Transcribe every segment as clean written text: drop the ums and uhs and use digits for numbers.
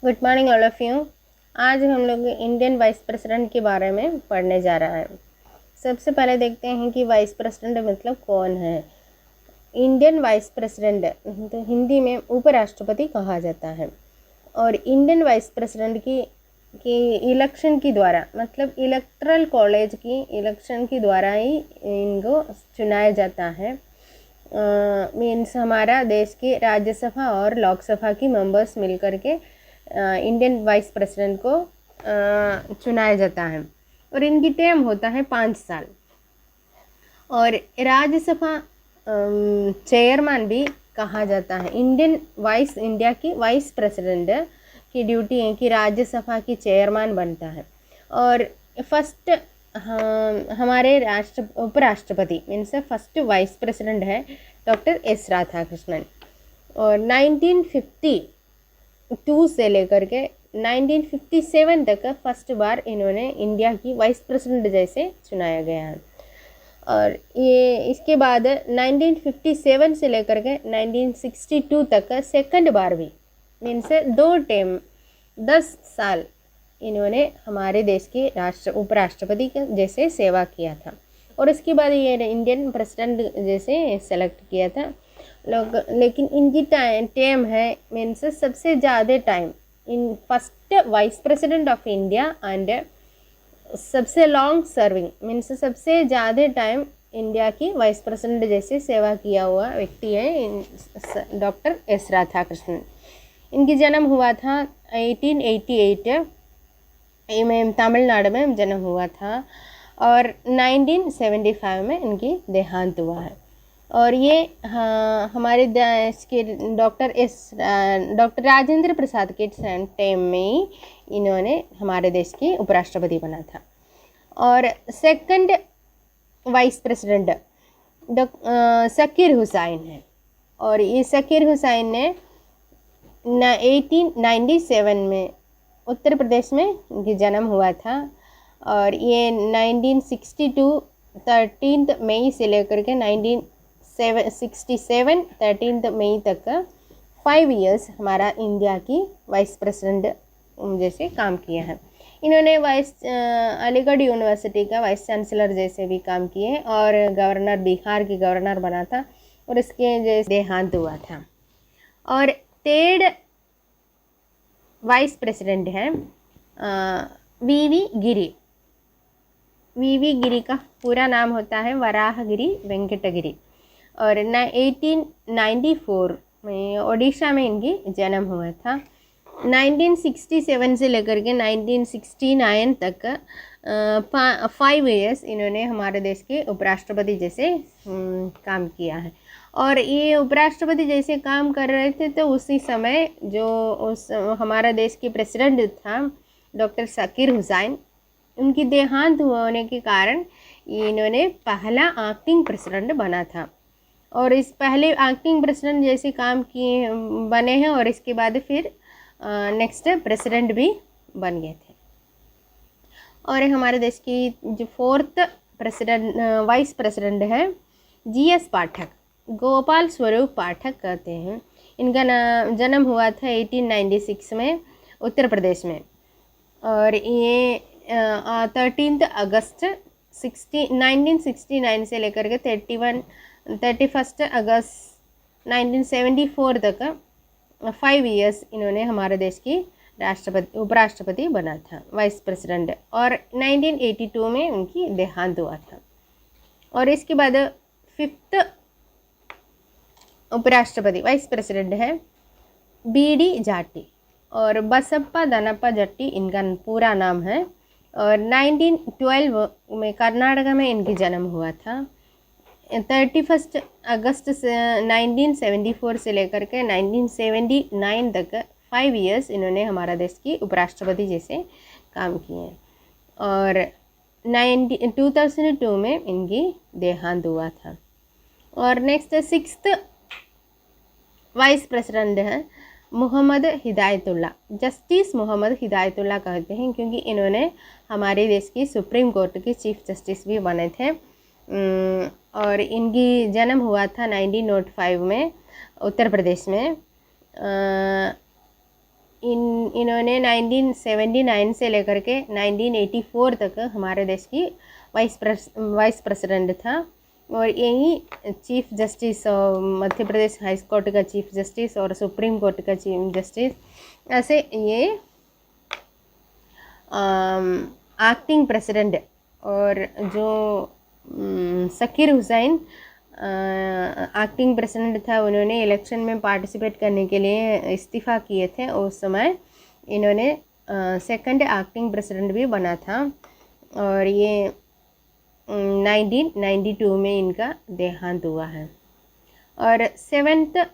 Good morning all of you. आज हम लोग इंडियन वाइस प्रेसिडेंट के बारे में पढ़ने जा रहा है। सबसे पहले देखते हैं कि वाइस प्रेसिडेंट मतलब कौन है। इंडियन वाइस प्रेसिडेंट तो हिंदी में उपराष्ट्रपति कहा जाता है। और इंडियन वाइस प्रेसिडेंट की इलेक्शन के द्वारा मतलब इलेक्टरल कॉलेज की इलेक्शन के द्वारा ही इनको चुनाया जाता है। मीन्स हमारा देश के राज्यसभा और लोकसभा की मेंबर्स मिलकर के इंडियन वाइस प्रेसिडेंट को चुनाया जाता है और इनकी टर्म होता है 5 साल। और राज्यसभा चेयरमैन भी कहा जाता है। इंडिया की वाइस प्रेसिडेंट की ड्यूटी है कि राज्यसभा की चेयरमैन बनता है। और फर्स्ट हमारे उपराष्ट्रपति मीन्स फर्स्ट वाइस प्रेसिडेंट है डॉक्टर एस राधाकृष्णन। और 1952 से लेकर के 1957 तक फर्स्ट बार इन्होंने इंडिया की वाइस प्रेसिडेंट जैसे चुनाया गया है। और ये इसके बाद 1957 से लेकर के 1962 तक सेकंड बार भी मीन्स 2 टर्म 10 साल इन्होंने हमारे देश के उपराष्ट्रपति के जैसे सेवा किया था। और उसके बाद ये इंडियन प्रेसिडेंट जैसे सेलेक्ट किया था लोग। लेकिन इनकी टर्म है मीन्स सबसे ज़्यादा time in first vice president of India and सबसे लॉन्ग सर्विंग मीन्स सबसे ज़्यादा टाइम इंडिया की वाइस प्रेसिडेंट जैसे सेवा किया हुआ व्यक्ति है डॉक्टर एस राधाकृष्णन। इनकी जन्म हुआ था 1888 में तमिलनाडु में जन्म हुआ था और 1975 में इनकी देहांत हुआ है। और ये हमारे देश के डॉक्टर राजेंद्र प्रसाद के टाइम में ही इन्होंने हमारे देश के उपराष्ट्रपति बना था। और second vice president Zakir Hussain है। और ये ज़कीर हुसैन ने 1897 में उत्तर प्रदेश में इनकी जन्म हुआ था। और ये 1962 13 मई से लेकर के 1967 13 मई तक 5 इयर्स हमारा इंडिया की वाइस प्रेसिडेंट जैसे काम किया है। इन्होंने अलीगढ़ यूनिवर्सिटी का वाइस चांसलर जैसे भी काम किए और गवर्नर बिहार की गवर्नर बना था और इसके जैसे देहांत हुआ था। और थर्ड वाइस प्रेसिडेंट है वीवी गिरी। वीवी गिरी का पूरा नाम होता है वराहगिरी वेंकटगिरी। और 1894 में ओडिशा में इनकी जन्म हुआ था। 1967 से लेकर के 1969 तक 5 इयर्स इन्होंने हमारे देश के उपराष्ट्रपति जैसे काम किया है। और ये उपराष्ट्रपति जैसे काम कर रहे थे तो उसी समय जो हमारा देश के प्रेसिडेंट था डॉक्टर ज़कीर हुसैन उनकी देहांत होने के कारण इन्होंने पहला एक्टिंग प्रेसिडेंट बना था। और इस पहले एक्टिंग प्रेसिडेंट जैसे काम किए बने हैं और इसके बाद फिर नेक्स्ट प्रेसिडेंट भी बन गए थे। और हमारे देश की जो फोर्थ वाइस प्रेसिडेंट है जीएस पाठक, गोपाल स्वरूप पाठक कहते हैं। इनका जन्म हुआ था 1896 में उत्तर प्रदेश में। और ये 13 अगस्त 1969 से लेकर के 31 अगस्त 1974 तक 5 इयर्स इन्होंने हमारे देश की उपराष्ट्रपति बना था वाइस प्रेसिडेंट। और 1982 में उनकी देहांत हुआ था। और इसके बाद 5th उपराष्ट्रपति वाइस प्रेसिडेंट है बीडी जाटी और बसप्पा दनप्पा जट्टी इनका पूरा नाम है। और 1912 में कर्नाटक में इनकी जन्म हुआ था। 31 अगस्त 1974 से लेकर के 1979 तक 5 इयर्स इन्होंने हमारा देश की उपराष्ट्रपति जैसे काम किए हैं। और 2002 में इनकी देहांत हुआ था। और नेक्स्ट 6th वाइस प्रेसिडेंट है मोहम्मद हिदायतुल्ला। जस्टिस मोहम्मद हिदायतुल्ला कहते हैं क्योंकि इन्होंने हमारे देश की सुप्रीम कोर्ट के चीफ जस्टिस भी बने थे। और इनकी जन्म हुआ था 1905 में उत्तर प्रदेश में। इन्होंने 1979 से लेकर के 1984 तक हमारे देश की वाइस प्रेसिडेंट था। और यही chief justice, Madhya Pradesh high court का चीफ जस्टिस और सुप्रीम कोर्ट का चीफ जस्टिस, ऐसे ये एक्टिंग प्रेसिडेंट। और जो ज़कीर हुसैन एक्टिंग प्रेसिडेंट था, उन्होंने इलेक्शन में पार्टिसिपेट करने के लिए इस्तीफ़ा किए थे। उस समय इन्होंने सेकंड एक्टिंग प्रेसिडेंट भी बना था। और ये 1992 में इनका देहांत हुआ है। और 7th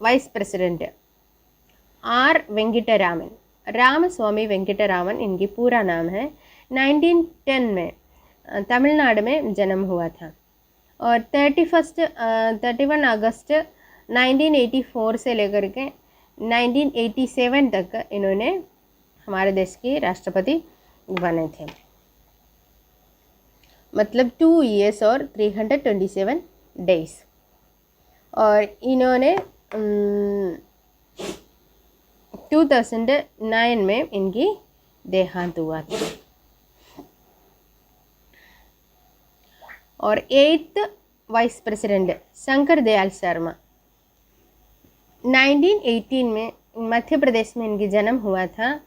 vice president R Venkataraman, Ramaswamy Venkataraman इनकी पूरा नाम है। 1910 में तमिलनाडु में जन्म हुआ था। और 31 अगस्त 1984 से लेकर के 1987 तक इन्होंने हमारे देश के राष्ट्रपति बने थे, मतलब 2 years और 327 days। और इन्होंने 2009 में इनकी देहांत हुआ था। और 8th vice president Shankar Dayal Sharma, 1918 में मध्य प्रदेश में इनकी जन्म हुआ था।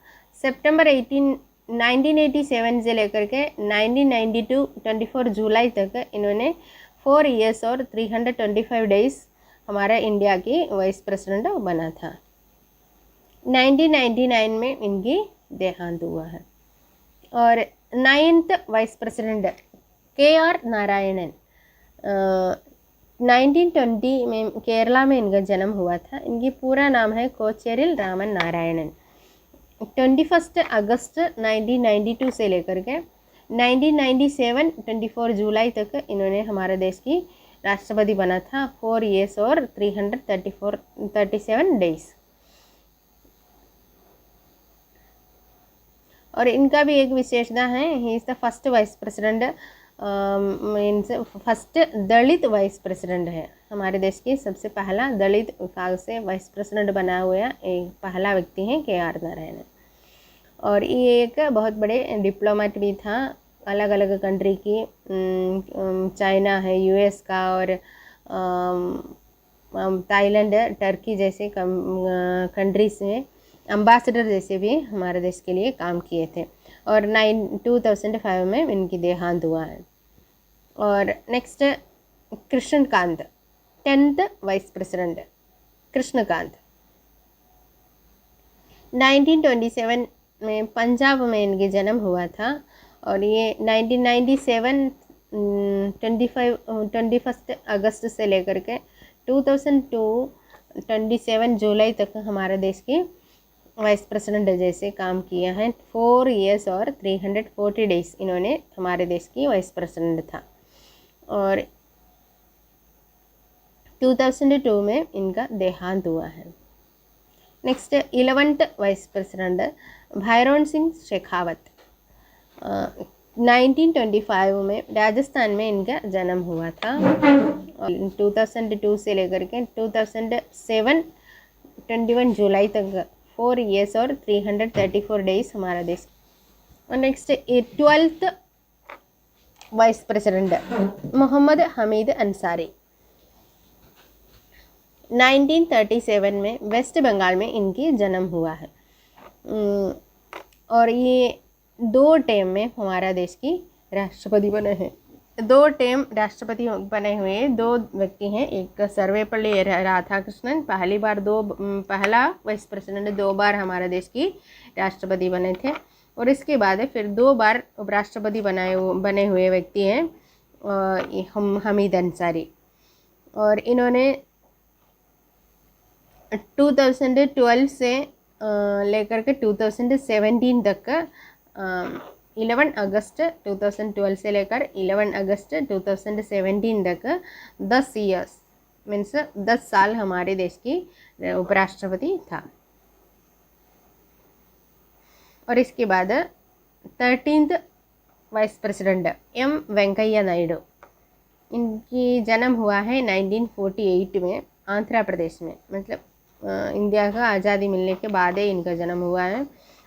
सितंबर 1987 से लेकर के 1992 24 जुलाई तक इन्होंने 4 years और 325 days हमारा इंडिया की वाइस प्रेसिडेंट बना था। 1999 में इनकी देहांत हुआ है। और 9th vice president KR Narayanan, 1920 में केरला में इनका जन्म हुआ था। इनकी पूरा नाम है कोचेरिल रामन नारायणन। 21 अगस्त 1992 से लेकर के 1997 24 जुलाई तक इन्होंने हमारे देश की राष्ट्रपति बना था। 4 years और 337 days। और इनका भी एक विशेषता है, he is the first vice president, means first Dalit vice president है। हमारे देश की सबसे पहला दलित विभाग से वाइस प्रेसिडेंट बना हुआ एक पहला व्यक्ति है KR नारायणन। और ये एक बहुत बड़े डिप्लोमेट भी था, अलग अलग कंट्री की, चाइना है, US का, और थाईलैंड, टर्की जैसे कंट्रीज में एम्बेसडर जैसे भी हमारे देश के लिए काम किए थे। और 2005 में इनकी देहांत हुआ है। और next Krishnakant, 10th vice president Krishnakant, 1927 में पंजाब में इनके जन्म हुआ था। और ये 1997 21 अगस्त से लेकर के 2002 27 जुलाई तक हमारे देश की वाइस प्रेसिडेंट जैसे काम किया है। 4 years और 340 days इन्होंने हमारे देश की वाइस प्रेसिडेंट था। और 2002 में इनका देहांत हुआ है। Next 11th vice president Bhairon Singh Shekhawat, 1925 में राजस्थान में इनका जन्म हुआ था। और 2002 से लेकर के 2007 21 जुलाई तक 4 years और 334 days हमारा देश। और next 12th vice president Mohammad Hamid Ansari, 1937 में वेस्ट बंगाल में इनकी जन्म हुआ है। और ये 2 टर्म में हमारा देश की राष्ट्रपति बने हैं। 2 टर्म राष्ट्रपति बने हुए 2 व्यक्ति हैं। एक सर्वेपल्ली राधाकृष्णन, पहला वाइस प्रेसिडेंट, 2 बार हमारे देश की राष्ट्रपति बने थे। और इसके बाद फिर 2 बार उपराष्ट्रपति बने हुए व्यक्ति हैं हमीद अंसारी। और इन्होंने 2012 से लेकर के 2017 तक 11 अगस्त 2012 से लेकर 11 अगस्त 2017 तक 10 years मीन्स 10 साल हमारे देश की उपराष्ट्रपति था। और इसके बाद 13th vice president M Venkaiah Naidu, इनकी जन्म हुआ है 1948 में आंध्र प्रदेश में, मतलब इंडिया का आज़ादी मिलने के बाद ही इनका जन्म हुआ है।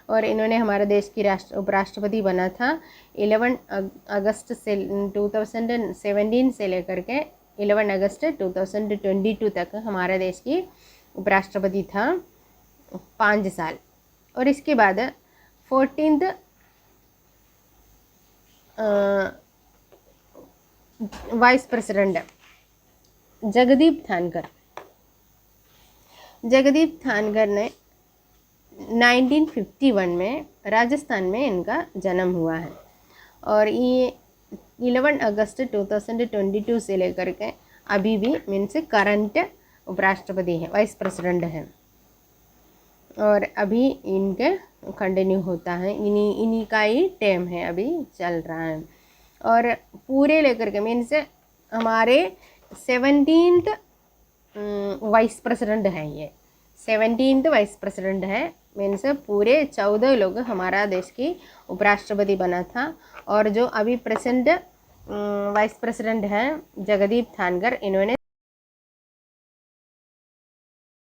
और इन्होंने हमारे देश की उपराष्ट्रपति बना था 11 अगस्त से 2017 से लेकर के 11 अगस्त 2022 तक हमारे देश की उपराष्ट्रपति था 5 साल। और इसके बाद 14th vice president Jagdeep Dhankhar. Jagdeep Dhankhar ने 1951 में राजस्थान में इनका जन्म हुआ है। और ये 11 अगस्त 2022 से लेकर के अभी भी मीन्स करंट उपराष्ट्रपति हैं, वाइस प्रेसिडेंट हैं। और अभी इनके कंटिन्यू होता है, इन्हीं का ही टेम है, अभी चल रहा है। और पूरे लेकर के मीन्स हमारे 17th वाइस प्रेसिडेंट हैं, ये 17th वाइस प्रेसिडेंट है। मीन्स पूरे 14 लोग हमारा देश की उपराष्ट्रपति बना था। और जो अभी प्रेजेंट वाइस प्रेसिडेंट हैं जगदीप धनखड़, इन्होंने